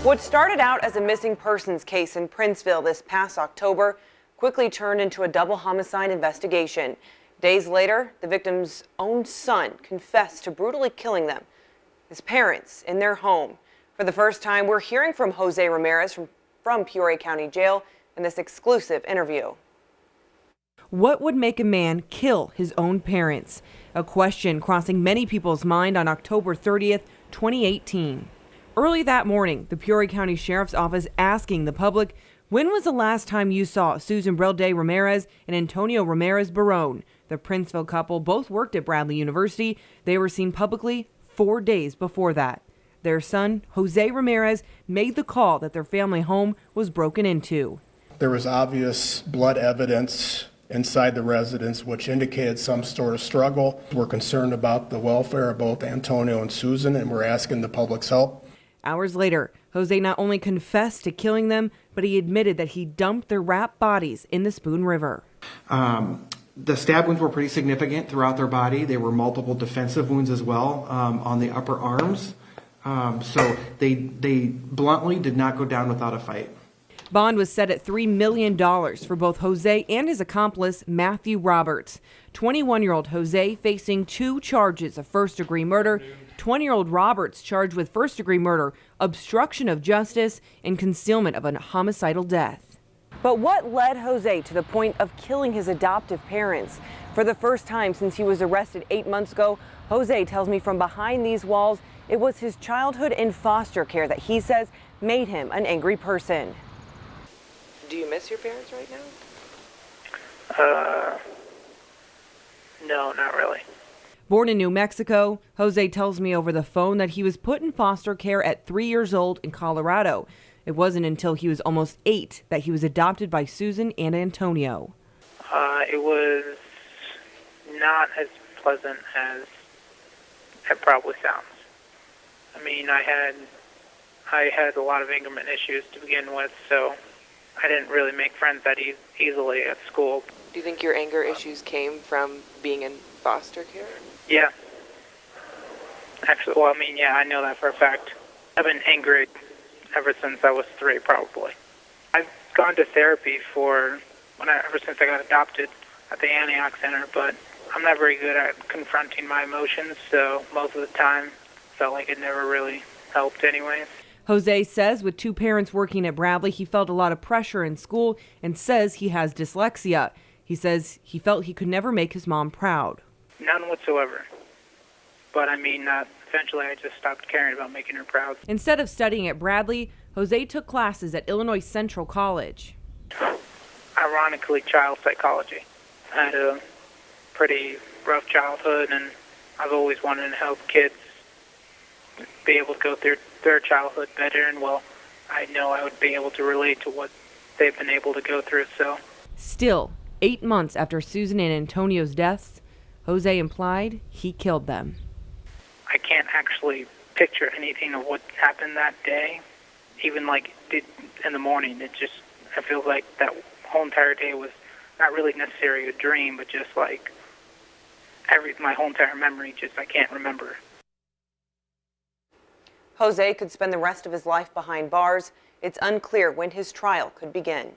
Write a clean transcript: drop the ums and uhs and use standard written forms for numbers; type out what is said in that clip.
What started out as a missing persons case in Princeville this past October quickly turned into a double homicide investigation. Days later, the victim's own son confessed to brutally killing them, his parents, in their home. For the first time, we're hearing from Jose Ramirez from Peoria County Jail in this exclusive interview. What would make a man kill his own parents? A question crossing many people's mind on October 30th, 2018. Early that morning, the Peoria County Sheriff's Office asking the public, when was the last time you saw Susan Brelde Ramirez and Antonio Ramirez Barone? The Princeville couple both worked at Bradley University. They were seen publicly 4 days before that. Their son, Jose Ramirez, made the call that their family home was broken into. There was obvious blood evidence inside the residence, which indicated some sort of struggle. We're concerned about the welfare of both Antonio and Susan, and we're asking the public's help. Hours later, Jose not only confessed to killing them, but he admitted that he dumped their wrapped bodies in the Spoon River. The stab wounds were pretty significant throughout their body. There were multiple defensive wounds as well on the upper arms. So they bluntly did not go down without a fight. Bond was set at $3 million for both Jose and his accomplice, Matthew Roberts. 21-year-old Jose facing 2 charges of first-degree murder. 20-year-old Roberts charged with first-degree murder, obstruction of justice, and concealment of a homicidal death. But what led Jose to the point of killing his adoptive parents? For the first time since he was arrested 8 months ago, Jose tells me from behind these walls, it was his childhood in foster care that he says made him an angry person. Do you miss your parents right now? No, not really. Born in New Mexico, Jose tells me over the phone that he was put in foster care at 3 years old in Colorado. It wasn't until he was almost 8 that he was adopted by Susan and Antonio. It was not as pleasant as it probably sounds. I mean, I had a lot of anger issues to begin with, so I didn't really make friends that easily at school. Do you think your anger issues came from being in foster care? Yeah. Actually, well, I mean, yeah, I know that for a fact. I've been angry ever since I was 3, probably. I've gone to therapy ever since I got adopted at the Antioch Center, but I'm not very good at confronting my emotions, so most of the time felt like it never really helped anyways. Jose says with 2 parents working at Bradley, he felt a lot of pressure in school and says he has dyslexia. He says he felt he could never make his mom proud. None whatsoever. But I mean, eventually I just stopped caring about making her proud. Instead of studying at Bradley, Jose took classes at Illinois Central College. Ironically, child psychology. I had a pretty rough childhood, and I've always wanted to help kids be able to go through their childhood better, and well, I know I would be able to relate to what they've been able to go through, so. Still, 8 months after Susan and Antonio's deaths, Jose implied he killed them. I can't actually picture anything of what happened that day. Even like in the morning, I feel like that whole entire day was not really necessarily a dream, but just like my whole entire memory, I can't remember. Jose could spend the rest of his life behind bars. It's unclear when his trial could begin.